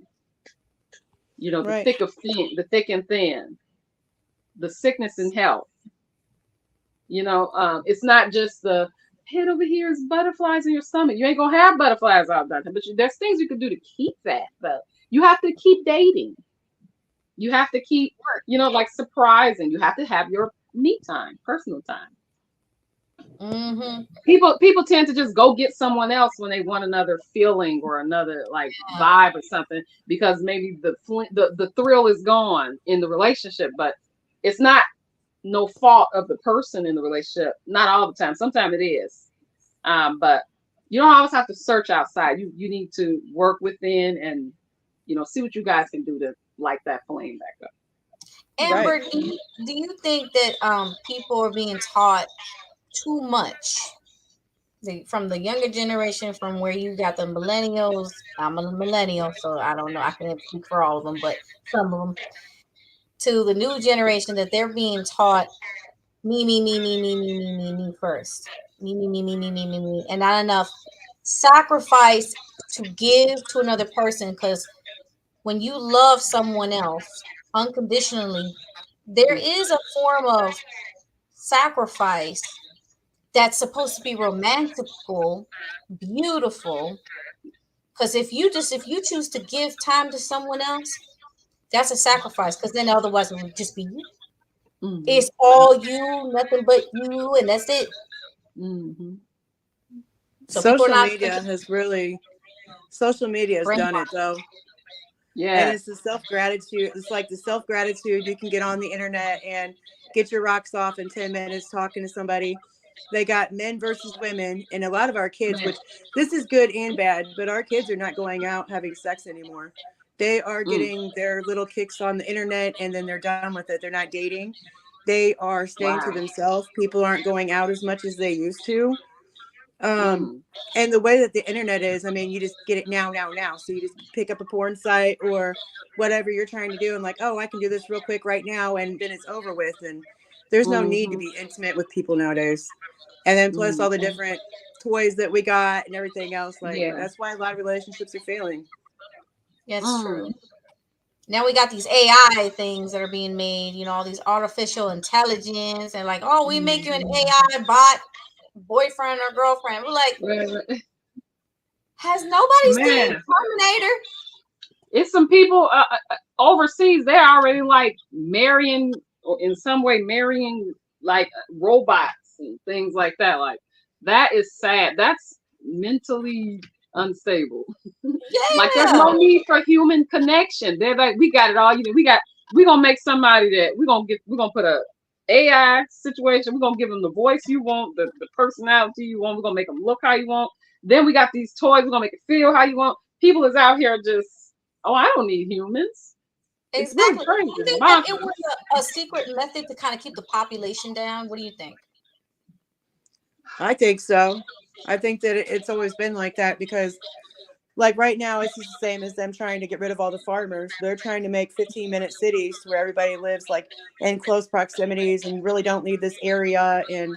the Right. the thick and thin, the sickness and health. It's not just the head over here is butterflies in your stomach. You ain't gonna have butterflies all the time, but there's things you can do to keep that. But you have to keep dating. You have to keep, like, surprising. You have to have your me time, personal time. Mm-hmm. People tend to just go get someone else when they want another feeling or another, like, vibe or something, because maybe the thrill is gone in the relationship. But it's not no fault of the person in the relationship. Not all the time. Sometimes it is. But you don't always have to search outside. You need to work within and, see what you guys can do to light that flame back up. Amber, Right. do you think that people are being taught too much from the younger generation, from where you got the millennials? I'm a millennial, so I don't know. I can't speak for all of them, but some of them, to the new generation, that they're being taught me first. Me, and not enough sacrifice to give to another person. Because when you love someone else unconditionally, there is a form of sacrifice that's supposed to be romantical, beautiful. Because if you choose to give time to someone else, that's a sacrifice. Because then otherwise it would just be you. Mm-hmm. It's all you, nothing but you, and that's it. Mm-hmm. So people are Social not media has done it though. Yeah. And it's the self-gratitude. It's like the self-gratitude. You can get on the internet and get your rocks off in 10 minutes talking to somebody. They got men versus women, and a lot of our kids, which this is good and bad, but our kids are not going out having sex anymore. They are getting their little kicks on the internet, and then they're done with it. They're not dating. They are staying to themselves. People aren't going out as much as they used to. And the way that the internet is, I mean, you just get it now. So you just pick up a porn site or whatever you're trying to do, and like, oh, I can do this real quick right now, and then it's over with. And there's no need to be intimate with people nowadays. And then plus all the different toys that we got and everything else. Like, that's why a lot of relationships are failing. That's true. Now we got these AI things that are being made, all these artificial intelligence, and like, oh, we make you an AI bot boyfriend or girlfriend. We're like, has nobody seen Terminator? It's some people overseas. They're already like marrying, or in some way marrying, like, robots and things like that. Like, that is sad. That's mentally unstable. Like, there's no need for human connection. They're like, we got it all. We're gonna make somebody that we're gonna put a AI situation. We're gonna give them the voice you want, the personality you want. We're gonna make them look how you want. Then we got these toys. We're gonna make it feel how you want. People is out here just, oh, I don't need humans. It's really Exactly. crazy. Do you think that it Bonkers. was a secret method to kind of keep the population down? What do you think? I think so. I think that it's always been like that because, like right now, it's just the same as them trying to get rid of all the farmers. They're trying to make 15-minute cities where everybody lives like in close proximities and you really don't leave this area. And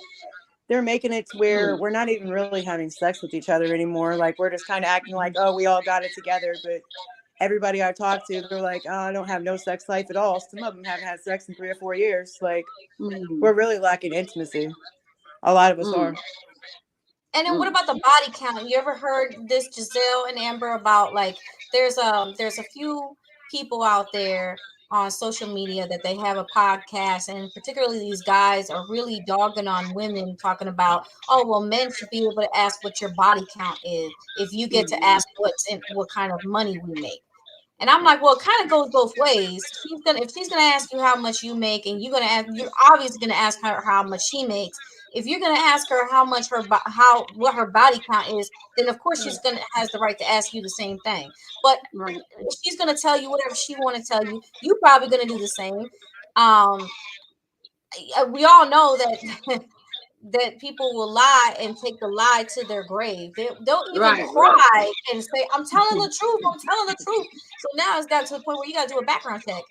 they're making it to where we're not even really having sex with each other anymore. Like we're just kind of acting like, oh, we all got it together. But everybody I talk to, they're like, oh, I don't have no sex life at all. Some of them haven't had sex in 3 or 4 years. Like we're really lacking intimacy. A lot of us are. And then what about the body count? You ever heard this, Giselle and Amber, about like there's a few people out there on social media that they have a podcast, and particularly these guys are really dogging on women, talking about, oh well, men should be able to ask what your body count is if you get to ask what kind of money we make. And I'm like, well, it kind of goes both ways. If she's gonna ask you how much you make, and you're obviously gonna ask her how much she makes. If you're gonna ask her how much what her body count is, then of course she's gonna has the right to ask you the same thing. But if she's gonna tell you whatever she want to tell you, you probably gonna do the same. We all know that that people will lie and take the lie to their grave. They'll even cry and say, I'm telling the truth. I'm telling the truth. So now it's got to the point where you got to do a background check.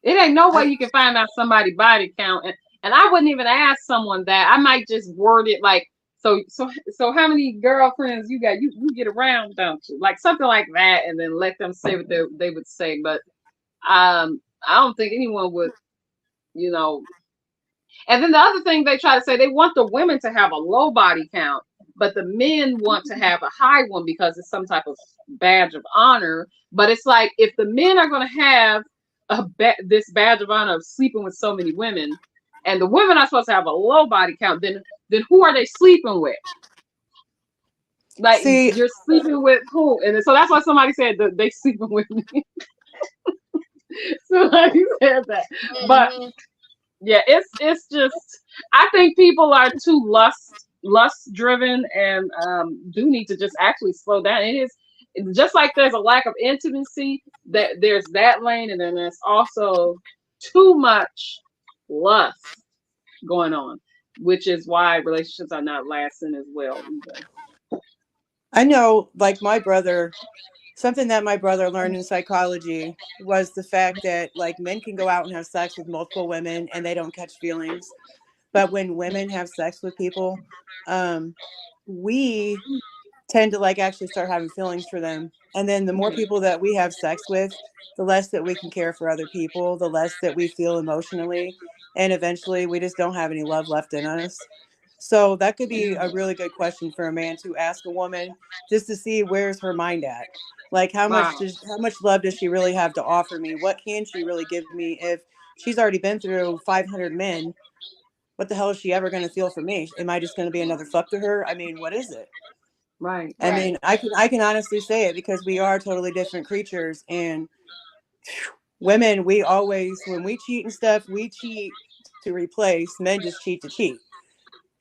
It ain't no way you can find out somebody's body count. And I wouldn't even ask someone that. I might just word it like, so how many girlfriends you got? You get around, don't you? Like something like that, and then let them say what they would say. But I don't think anyone would, you know. And then the other thing they try to say, they want the women to have a low body count, but the men want to have a high one because it's some type of badge of honor. But it's like, if the men are going to have this badge of honor of sleeping with so many women, and the women are supposed to have a low body count, then who are they sleeping with? Like, you're sleeping with who? And so that's why somebody said that they sleeping with me. Somebody said that. But yeah, it's just, I think people are too lust driven and do need to just actually slow down. It is just like there's a lack of intimacy, that there's that lane, and then there's also too much lust going on, which is why relationships are not lasting as well either. I know, like my brother, something that my brother learned in psychology was the fact that like men can go out and have sex with multiple women and they don't catch feelings. But when women have sex with people, we tend to like actually start having feelings for them. And then the more people that we have sex with, the less that we can care for other people, the less that we feel emotionally. And eventually we just don't have any love left in us. So that could be a really good question for a man to ask a woman, just to see where's her mind at. Like how much love does she really have to offer me? What can she really give me if she's already been through 500 men? What the hell is she ever going to feel for me? Am I just going to be another fuck to her? I mean, what is it? Right. I mean, I can honestly say it because we are totally different creatures, and women, we always, when we cheat and stuff, we cheat to replace. Men just cheat to cheat.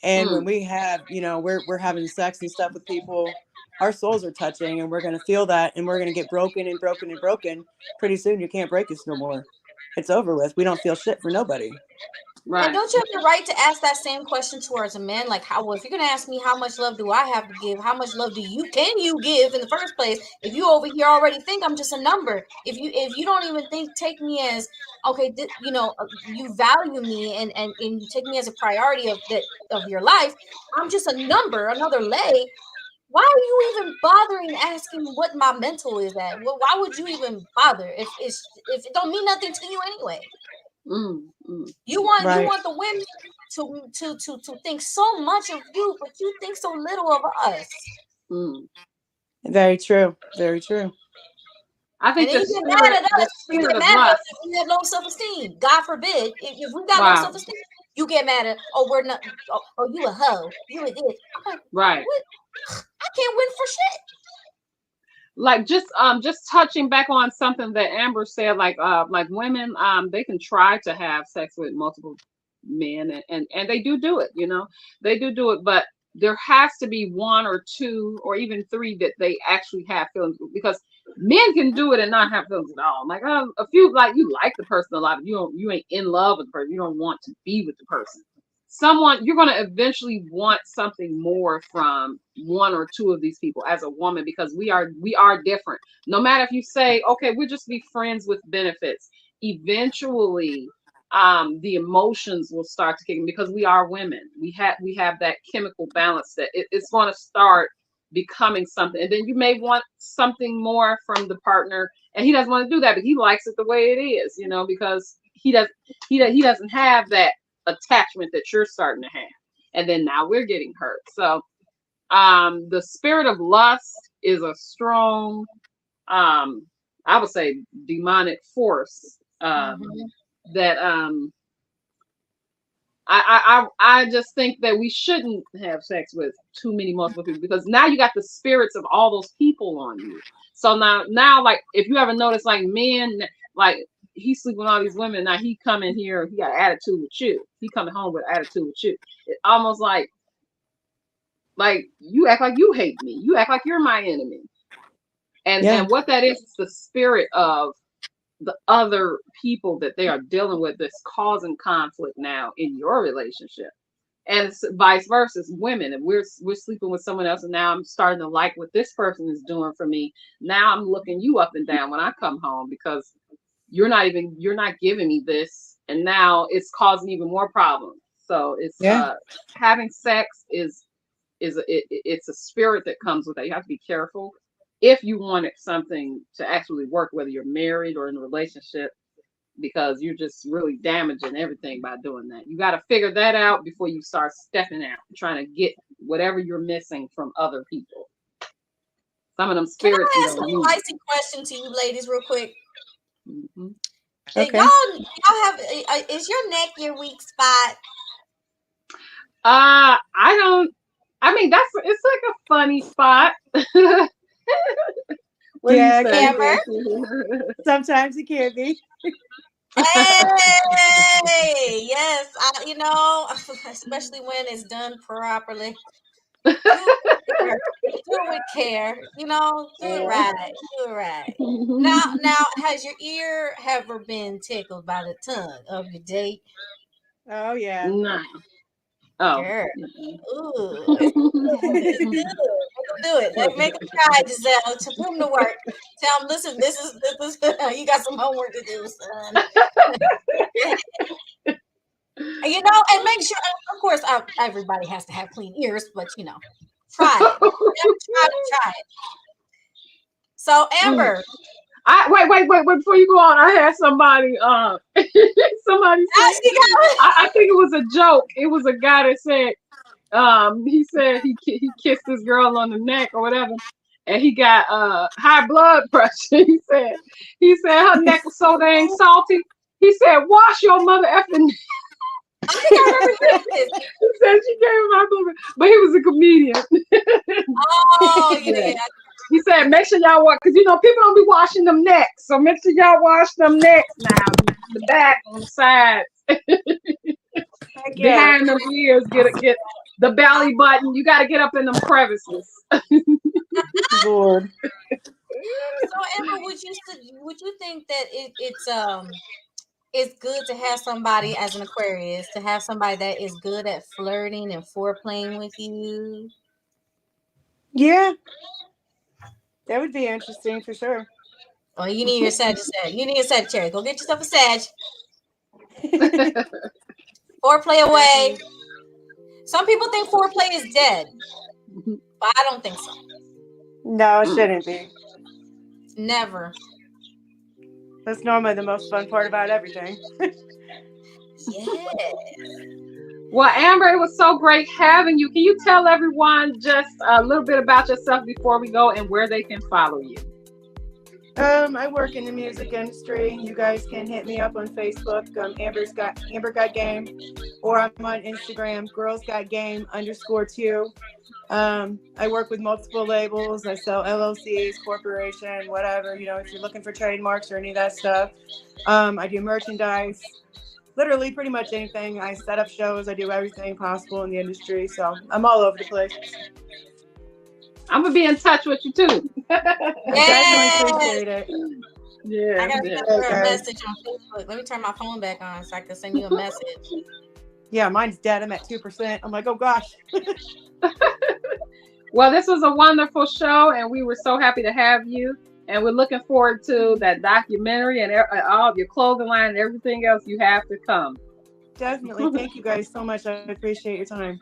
And when we have, you know, we're having sex and stuff with people, our souls are touching, and we're going to feel that, and we're going to get broken and broken and broken. Pretty soon you can't break us no more. It's over with. We don't feel shit for nobody. Right. And don't you have the right to ask that same question towards a man? Like, if you're gonna ask me how much love do I have to give, how much love can you give in the first place? If you over here already think I'm just a number, if you don't even take me as okay, you know, you value me and you take me as a priority of your life, I'm just a number, another leg. Why are you even bothering asking what my mental is at? Well, why would you even bother if it don't mean nothing to you anyway? You want the women to think so much of you, but you think so little of us. Very true. Very true. I think and then you get mad at us. You get mad at us if we have low self-esteem. God forbid, if we got low self-esteem, you get mad at. Oh, we're not. Oh, you a hoe. You a this. Like, right. What? I can't win for shit. Like just touching back on something that Amber said, like women, they can try to have sex with multiple men, and they do it, you know, they do it, but there has to be one or two or even three that they actually have feelings with, because men can do it and not have feelings at all. Like a few, like you like the person a lot, but you ain't in love with the person. You don't want to be with the person. Someone, you're going to eventually want something more from one or two of these people as a woman, because we are different. No matter if you say, okay, we'll just be friends with benefits, eventually the emotions will start to kick in, because we are women. We have that chemical balance that it's going to start becoming something, and then you may want something more from the partner, and he doesn't want to do that, but he likes it the way it is, because he doesn't have that attachment that you're starting to have, and then now we're getting hurt. So the spirit of lust is a strong, I would say, demonic force that I just think that we shouldn't have sex with too many multiple people, because now you got the spirits of all those people on you. So now like if you ever notice, like men, like he sleep with all these women, now he come in here, he got an attitude with you. He coming home with an attitude with you. It's almost like you act like you hate me. You act like you're my enemy. And what that is the spirit of the other people that they are dealing with that's causing conflict now in your relationship. And it's vice versa, women, and we're sleeping with someone else, and now I'm starting to like what this person is doing for me. Now I'm looking you up and down when I come home, because you're not giving me this, and now it's causing even more problems. So it's having sex it's a spirit that comes with that. You have to be careful if you wanted something to actually work, whether you're married or in a relationship, because you're just really damaging everything by doing that. You got to figure that out before you start stepping out, trying to get whatever you're missing from other people. Some of them spirits. Can I ask a spicy question to you ladies real quick? Mm-hmm. Okay. Y'all have, is your neck your weak spot? It's like a funny spot. Yeah, Amber. Sometimes it can be. Hey, yes, especially when it's done properly. Do it with care. Do it right. Do it right. Now, has your ear ever been tickled by the tongue of your date? Oh yeah. No. Oh. Girl. Ooh. It's good. Do it. Let make him try, Giselle. To put him to work. Tell him, listen, this is you got some homework to do, son. And make sure, of course, everybody has to have clean ears, but try it. Try it. So Amber. Wait, before you go on, I had somebody somebody said, I think it was a joke. It was a guy that said, he said he kissed this girl on the neck or whatever, and he got high blood pressure. He said her neck was so dang salty. He said, wash your mother effing neck. I think I remember this. He said she gave him high blood pressure, but he was a comedian. Oh yeah. He said, make sure y'all wash, because people don't be washing them necks. So make sure y'all wash them necks now. The back, on the sides. Behind them ears, get the belly button. You got to get up in them crevices. Lord. So Emma, would you think that it's good to have somebody as an Aquarius, to have somebody that is good at flirting and foreplaying with you? Yeah. That would be interesting for sure. Oh, you need your Sagittarius. You need a Sagittarius. Go get yourself a Sag. Foreplay away. Some people think foreplay is dead, but I don't think so. No, it shouldn't be. Never. That's normally the most fun part about everything. Yeah. Well, Amber, it was so great having you. Can you tell everyone just a little bit about yourself before we go and where they can follow you? I work in the music industry. You guys can hit me up on Facebook, Amber Gotgame, or I'm on Instagram, girlsgotgame_2. I work with multiple labels. I sell LLCs, corporation, whatever. If you're looking for trademarks or any of that stuff. I do merchandise. literally pretty much anything. I set up shows. I do everything possible in the industry. So I'm all over the place. I'm gonna be in touch with you too. I definitely appreciate it. Yeah. I gotta Yeah. send her a message on Facebook. Let me turn my phone back on so I can send you a message. Yeah, mine's dead. I'm at 2%. I'm like, oh gosh. Well, this was a wonderful show, and we were so happy to have you. And we're looking forward to that documentary and all of your clothing line and everything else. You have to come. Definitely. Thank you guys so much. I appreciate your time.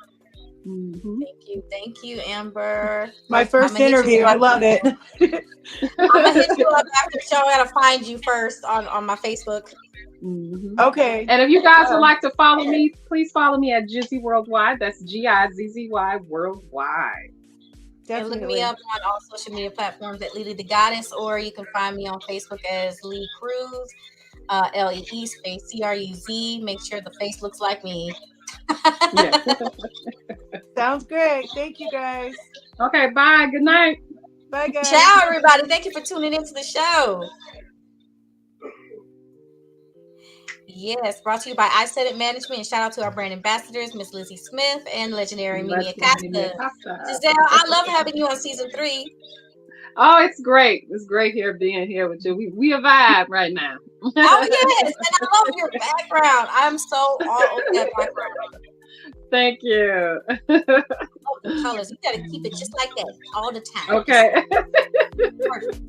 Mm-hmm. Thank you, Amber. My first interview. I love it. I'm gonna hit you up after the show. I gotta find you first on my Facebook. Mm-hmm. Okay. And if you guys would like to follow me, please follow me at Gizzy Worldwide. That's GIZZY Worldwide. And look me up on all social media platforms at Lily the Goddess, or you can find me on Facebook as Lee Cruz, LEE space CRUZ. Make sure the face looks like me. Yeah. Sounds great. Thank you guys. Okay, bye. Good night. Bye, guys. Ciao, everybody. Thank you for tuning into the show. Yes, brought to you by I Said It Management. And shout out to our brand ambassadors, Miss Lizzie Smith and legendary Mimi Acosta. Giselle, I love having you on season 3. Oh, it's great. It's great being here with you. We a vibe right now. Oh, yes. And I love your background. I'm so all over that background. Thank you. I love the colors. You got to keep it just like that all the time. Okay. Perfect.